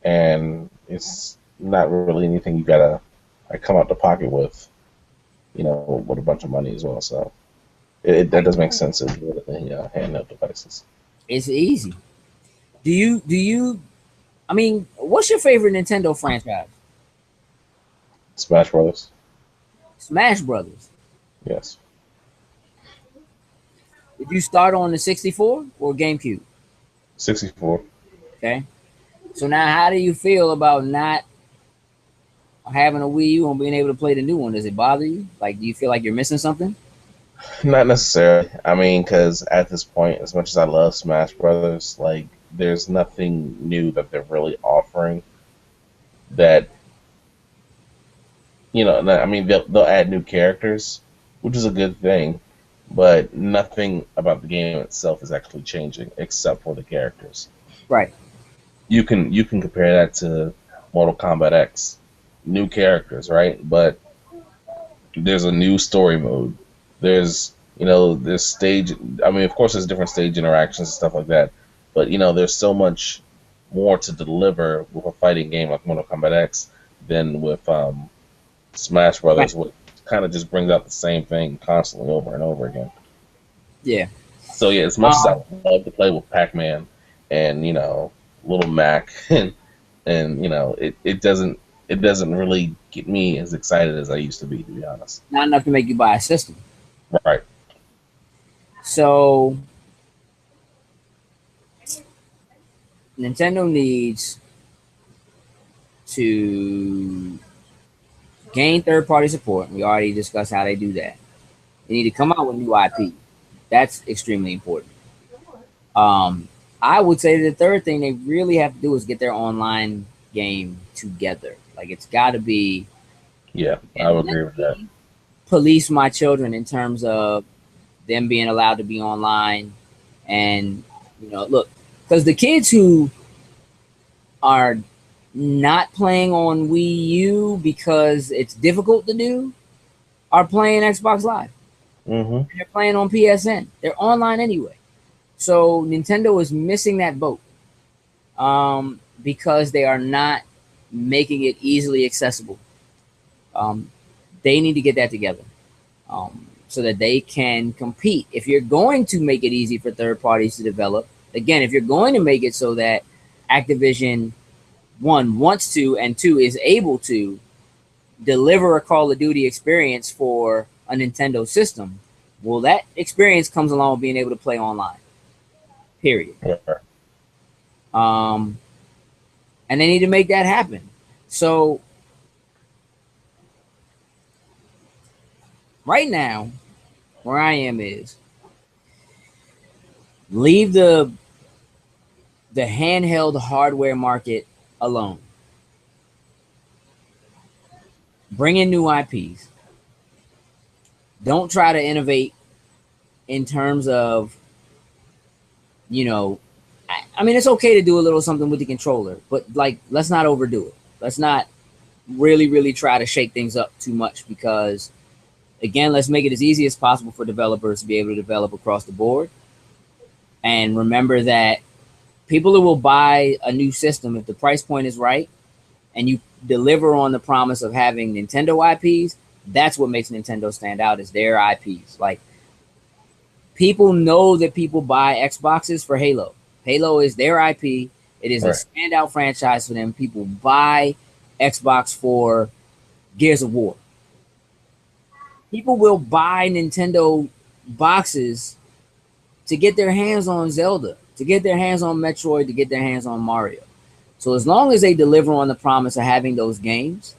and it's not really anything you gotta come out the pocket with, with a bunch of money as well. So that does make sense as well, the handheld devices. It's easy. Do you? I mean, what's your favorite Nintendo franchise? Smash Brothers. Smash Brothers. Yes. Did you start on the 64 or GameCube? 64. Okay. So now, how do you feel about not having a Wii U and being able to play the new one? Does it bother you? Like, do you feel like you're missing something? Not necessarily. I mean, because at this point, as much as I love Smash Brothers, like, there's nothing new that they're really offering that, I mean, they'll add new characters, which is a good thing, but nothing about the game itself is actually changing except for the characters. Right. You can compare that to Mortal Kombat X. New characters, right? But there's a new story mode. There's there's stage. I mean, of course, there's different stage interactions and stuff like that. But there's so much more to deliver with a fighting game like Mortal Kombat X than with Smash Brothers, which kind of just brings out the same thing constantly over and over again. Yeah. So yeah, as much as I love to play with Pac-Man and Little Mac and it doesn't really get me as excited as I used to be honest. Not enough to make you buy a system. Right. So Nintendo needs to gain third-party support. We already discussed how they do that. They need to come out with new IP. That's extremely important. I would say the third thing they really have to do is get their online game together. Like, it's got to be. Yeah, I would agree with that. Police my children in terms of them being allowed to be online, and look, because the kids who are not playing on Wii U because it's difficult to do are playing Xbox Live. Mm-hmm. They're playing on PSN. They're online anyway. So Nintendo is missing that boat because they are not making it easily accessible. They need to get that together so that they can compete. If you're going to make it easy for third parties to develop, again, if you're going to make it so that Activision, one, wants to, and two, is able to deliver a Call of Duty experience for a Nintendo system, well, that experience comes along with being able to play online. Period. Yeah. And they need to make that happen. So right now, where I am is leave the handheld hardware market alone. Bring in new IPs. Don't try to innovate in terms of, I mean, it's okay to do a little something with the controller, but like, let's not overdo it. Let's not really try to shake things up too much because, again, let's make it as easy as possible for developers to be able to develop across the board. And remember that people who will buy a new system, if the price point is right and you deliver on the promise of having Nintendo IPs, that's what makes Nintendo stand out is their IPs. Like, people know that people buy Xboxes for Halo. Halo is their IP. It is a standout franchise for them. People buy Xbox for Gears of War. People will buy Nintendo boxes to get their hands on Zelda, to get their hands on Metroid, to get their hands on Mario. So as long as they deliver on the promise of having those games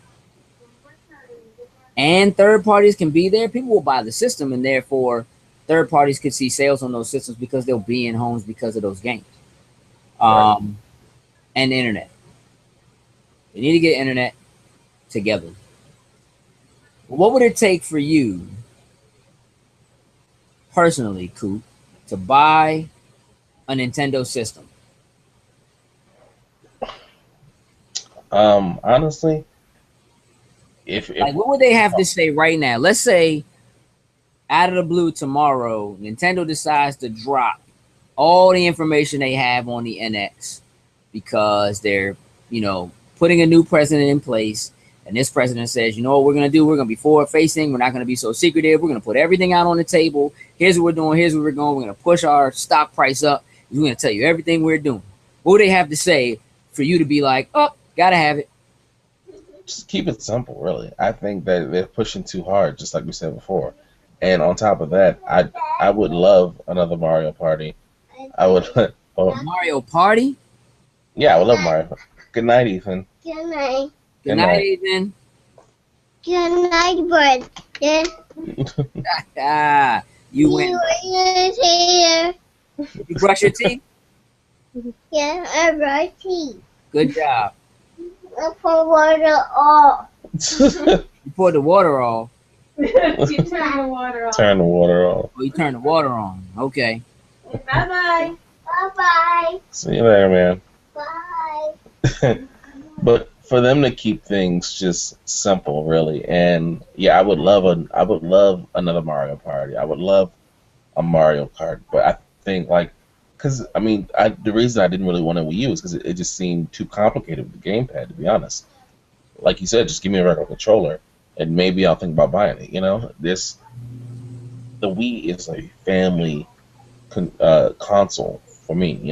and third parties can be there, people will buy the system, and therefore third parties could see sales on those systems because they'll be in homes because of those games. And internet. They need to get internet together. What would it take for you personally, Coop, to buy a Nintendo system? Honestly, if like, what would they have to say right now? Let's say out of the blue tomorrow, Nintendo decides to drop all the information they have on the NX because they're, putting a new president in place. And this president says, you know what we're going to do? We're going to be forward facing. We're not going to be so secretive. We're going to put everything out on the table. Here's what we're doing. Here's where we're going. We're going to push our stock price up. We're going to tell you everything we're doing. What would they have to say for you to be like, oh, got to have it? Just keep it simple, really. I think that they're pushing too hard, just like we said before. And on top of that, I would love another Mario Party. I would. Mario Party? Yeah, I would love Mario. Good night, Ethan. Good night. Good night, Ethan. Good night, bud. You went. Here. You brush your teeth? Yeah, I brush teeth. Good job. I pour water off. You poured the water off. You turn the water off. Turn the water off. Oh, you turned the water on. Okay. Bye-bye. Bye-bye. See you later, man. Bye. But for them to keep things just simple, really, and yeah, I would love another Mario Party. I would love a Mario Kart, but I think because the reason I didn't really want a Wii U is because it just seemed too complicated with the gamepad. To be honest, like you said, just give me a regular controller, and maybe I'll think about buying it. The Wii is a family console for me.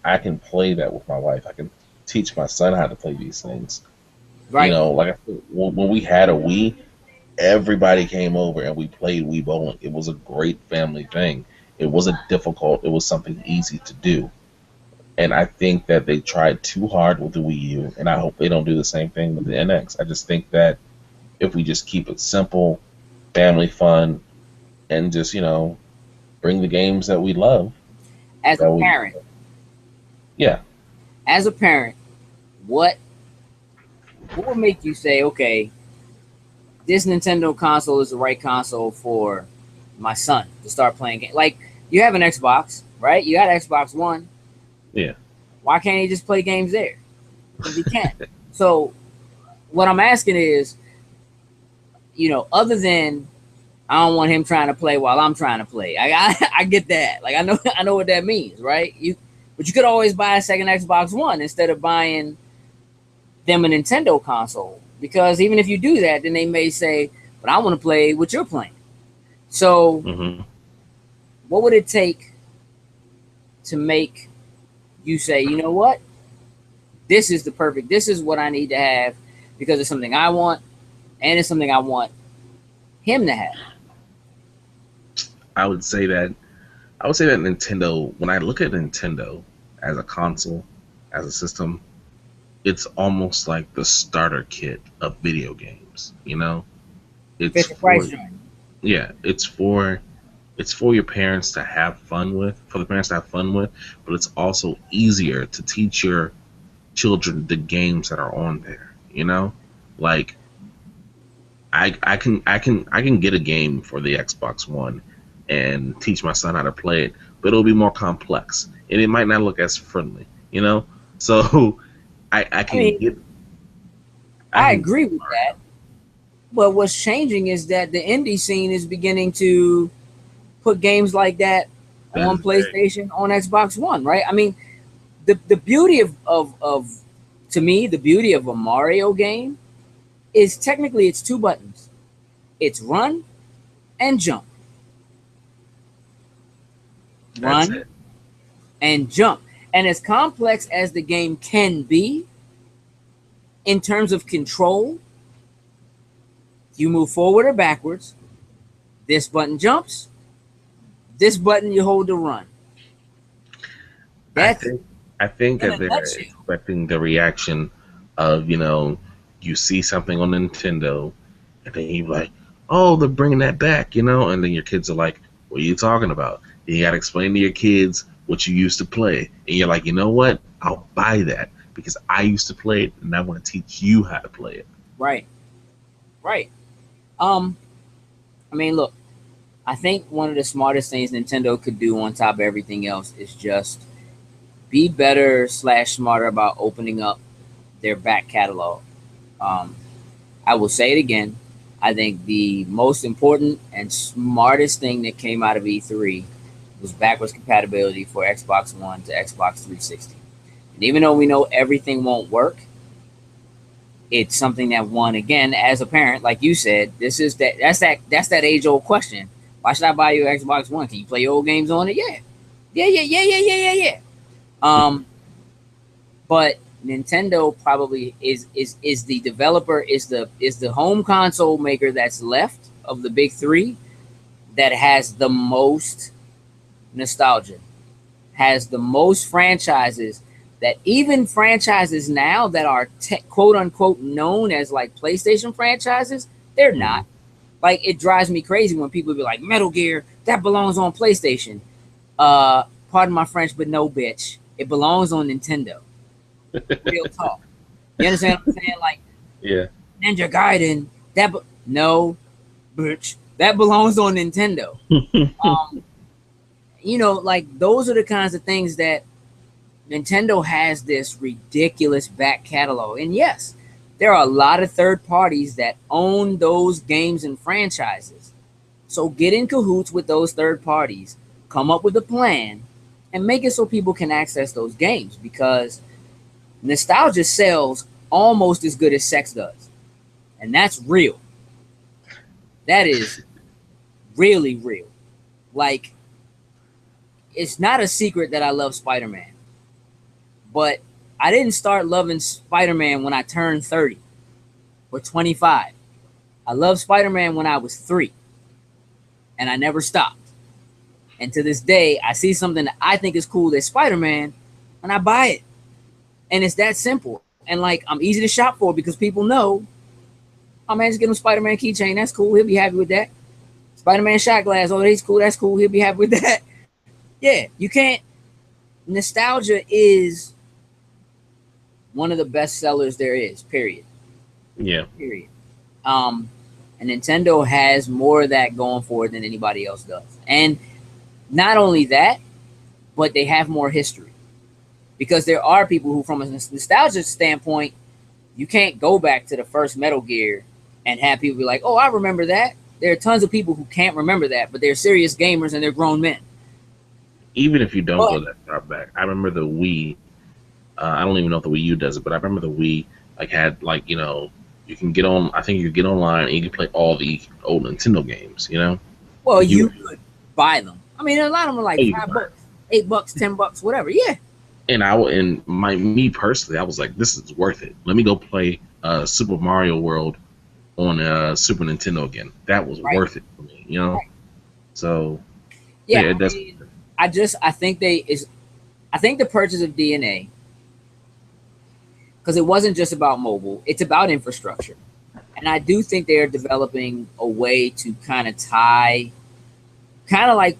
I can play that with my wife. I can teach my son how to play these things. Right. When we had a Wii, everybody came over and we played Wii bowling. It was a great family thing. It wasn't difficult. It was something easy to do. And I think that they tried too hard with the Wii U, and I hope they don't do the same thing with the NX. I just think that if we just keep it simple, family fun, and just, bring the games that we love. As a parent. Yeah. As a parent, what would make you say, okay, this Nintendo console is the right console for my son to start playing games? Like, you have an Xbox, right? You got Xbox One. Yeah. Why can't he just play games there? Because he can. So what I'm asking is, other than I don't want him trying to play while I'm trying to play. I get that. Like, I know what that means, right? But you could always buy a second Xbox One instead of buying them a Nintendo console. Because even if you do that, then they may say, but I want to play what you're playing. So what would it take to make you say, you know what? This is what I need to have because it's something I want and it's something I want him to have. I would say that Nintendo, when I look at Nintendo as a console, as a system, it's almost like the starter kit of video games, It's for your parents to have fun with, but it's also easier to teach your children the games that are on there, Like I can get a game for the Xbox One and teach my son how to play it but it'll be more complex, and it might not look as friendly, you know. So I can mean, get. I can agree with that. But what's changing is that the indie scene is beginning to put games like that on That's right. PlayStation, on Xbox One, right? I mean, the beauty of to me, the beauty of a Mario game is technically it's two buttons. It's run and jump. That's Run it. and jump. And as complex as the game can be in terms of control, you move forward or backwards. This button jumps. This button you hold to run. I That's think I think in that a they're nutshell. expecting the reaction of, you see something on Nintendo, and then you're like, oh, they're bringing that back, and then your kids are like, what are you talking about? And you got to explain to your kids what you used to play, and you're like, you know what? I'll buy that because I used to play it, and I want to teach you how to play it. Right. Right. I mean, look, I think one of the smartest things Nintendo could do on top of everything else is just be better / smarter about opening up their back catalog. Um, I will say it again. I think the most important and smartest thing that came out of E3 was backwards compatibility for Xbox One to Xbox 360. And even though we know everything won't work, it's something that one again as a parent, like you said, that's that age old question. Why should I buy you an Xbox One? Can you play old games on it? Yeah. But Nintendo probably is the developer, is the home console maker that's left of the big three that has the most nostalgia, has the most franchises, that even franchises now that are quote unquote known as like PlayStation franchises, they're not. Like, it drives me crazy when people be like, Metal Gear, that belongs on PlayStation. Pardon my French, but no, bitch. It belongs on Nintendo. Real talk. You understand what I'm saying? Like, Yeah. Ninja Gaiden, no, bitch. That belongs on Nintendo. Like, those are the kinds of things that Nintendo has, this ridiculous back catalog. And yes, there are a lot of third parties that own those games and franchises. So get in cahoots with those third parties, come up with a plan, and make it so people can access those games, because nostalgia sells almost as good as sex does. And that's real. That is really real. Like, it's not a secret that I love Spider-Man. But I didn't start loving Spider-Man when I turned 30 or 25. I loved Spider-Man when I was 3. And I never stopped. And to this day, I see something that I think is cool as Spider-Man, and I buy it. And it's that simple. And like, I'm easy to shop for because people know, oh man, just get him Spider-Man keychain. That's cool. He'll be happy with that. Spider-Man shot glass. Oh, he's cool. That's cool. He'll be happy with that. Yeah, you can't. Nostalgia is one of the best sellers there is, period. Yeah. Period. And Nintendo has more of that going for it than anybody else does. And not only that, but they have more history. Because there are people who, from a nostalgia standpoint, you can't go back to the first Metal Gear and have people be like, oh, I remember that. There are tons of people who can't remember that, but they're serious gamers and they're grown men. Even if you don't go that far back, I remember the Wii. I don't even know if the Wii U does it, but I remember the Wii had you can get on. I think you get online and you can play all the old Nintendo games. Well, you could buy them. I mean, a lot of them are like $5, $8, $10, whatever. Yeah. And me personally, I was like, this is worth it. Let me go play Super Mario World on Super Nintendo again. That was worth it for me. Right. So yeah, it does. I think the purchase of DNA, because it wasn't just about mobile, it's about infrastructure. And I do think they're developing a way to kind of tie, kind of like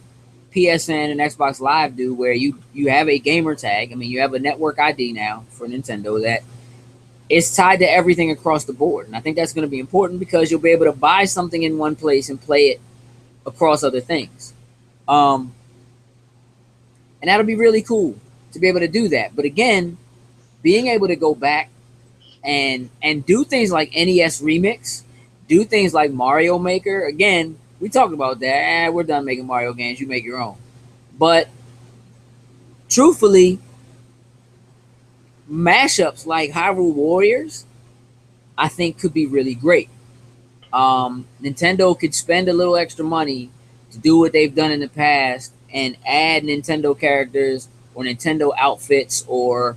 PSN and Xbox Live do, where you have a gamer tag. I mean, you have a network ID now for Nintendo that is tied to everything across the board. And I think that's going to be important because you'll be able to buy something in one place and play it across other things. And that'll be really cool to be able to do that. But again, being able to go back and do things like NES Remix, do things like Mario Maker. Again, we talked about that. We're done making Mario games. You make your own. But truthfully, mashups like Hyrule Warriors, I think could be really great. Nintendo could spend a little extra money to do what they've done in the past and add Nintendo characters or Nintendo outfits or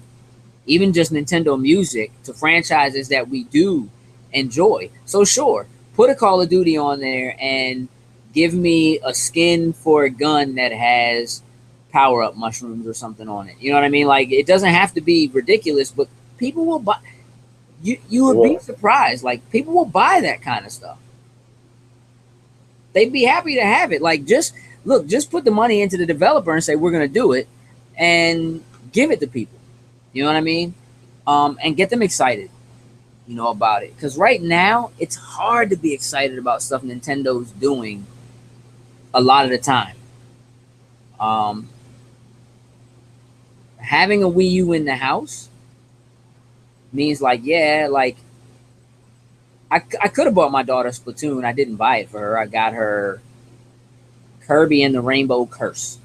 even just Nintendo music to franchises that we do enjoy. So sure, put a Call of Duty on there and give me a skin for a gun that has power-up mushrooms or something on it. You know what I mean? Like, it doesn't have to be ridiculous, but people will buy. You would be surprised. Like, people will buy that kind of stuff. They'd be happy to have it. Like, just put the money into the developer and say, we're going to do it, and give it to people. You know what I mean? And get them excited, about it. Because right now, it's hard to be excited about stuff Nintendo's doing a lot of the time. Having a Wii U in the house means I could have bought my daughter Splatoon. I didn't buy it for her. I got her Kirby and the Rainbow Curse.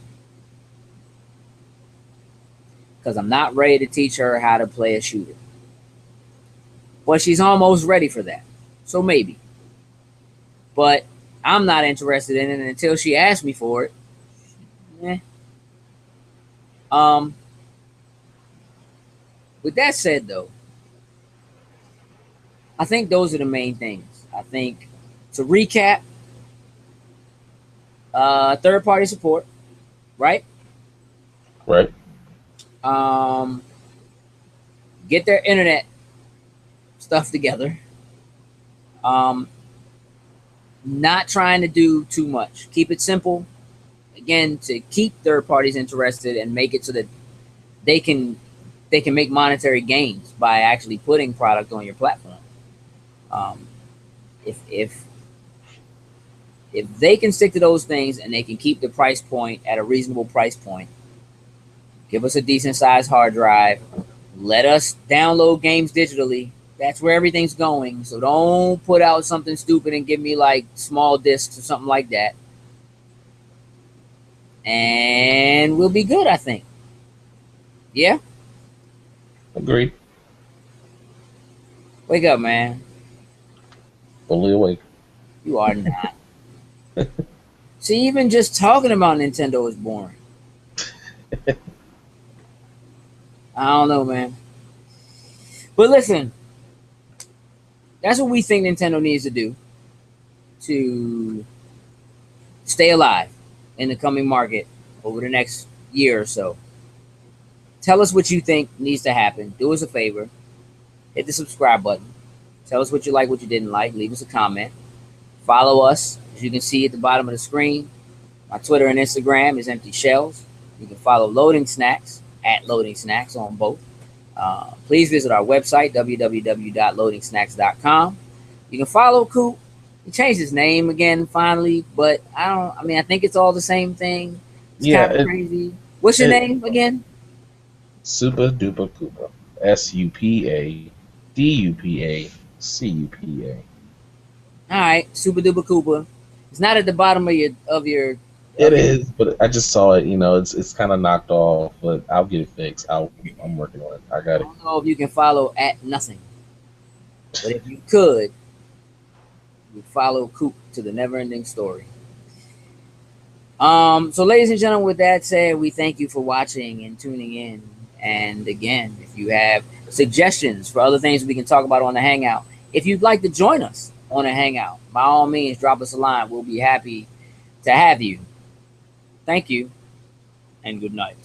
Because I'm not ready to teach her how to play a shooter. But she's almost ready for that. So maybe. But I'm not interested in it until she asks me for it. With that said, though, I think those are the main things. I think, to recap, third-party support, right? Right. Get their internet stuff together. Not trying to do too much. Keep it simple. Again, to keep third parties interested and make it so that they can make monetary gains by actually putting product on your platform. If they can stick to those things and they can keep the price point at a reasonable price point, give us a decent sized hard drive, let us download games digitally. That's where everything's going. So don't put out something stupid and give me like small discs or something like that. And we'll be good, I think. Yeah? Agreed. Wake up, man. Fully awake. You are not. See, even just talking about Nintendo is boring. I don't know, man. But listen, that's what we think Nintendo needs to do to stay alive in the coming market over the next year or so. Tell us what you think needs to happen. Do us a favor. Hit the subscribe button. Tell us what you like, what you didn't like. Leave us a comment. Follow us, as you can see at the bottom of the screen. My Twitter and Instagram is Empty Shells. You can follow Loading Snacks at Loading Snacks on both. Please visit our website, www.loadingsnacks.com. You can follow Coop. He changed his name again finally, but I think it's all the same thing. It's kind of crazy. What's your name again? Super Duper Koopa. SUPADUPACUPA. All right, Super Duper Koopa. It's not at the bottom of your. It is, but I just saw it. It's kind of knocked off, but I'll get it fixed. I'm working on it. I got it. I don't know if you can follow at nothing, but if you could, you follow Coop to the never-ending story. So, ladies and gentlemen, with that said, we thank you for watching and tuning in. And again, if you have suggestions for other things we can talk about on the Hangout, if you'd like to join us on a Hangout, by all means, drop us a line. We'll be happy to have you. Thank you, and good night.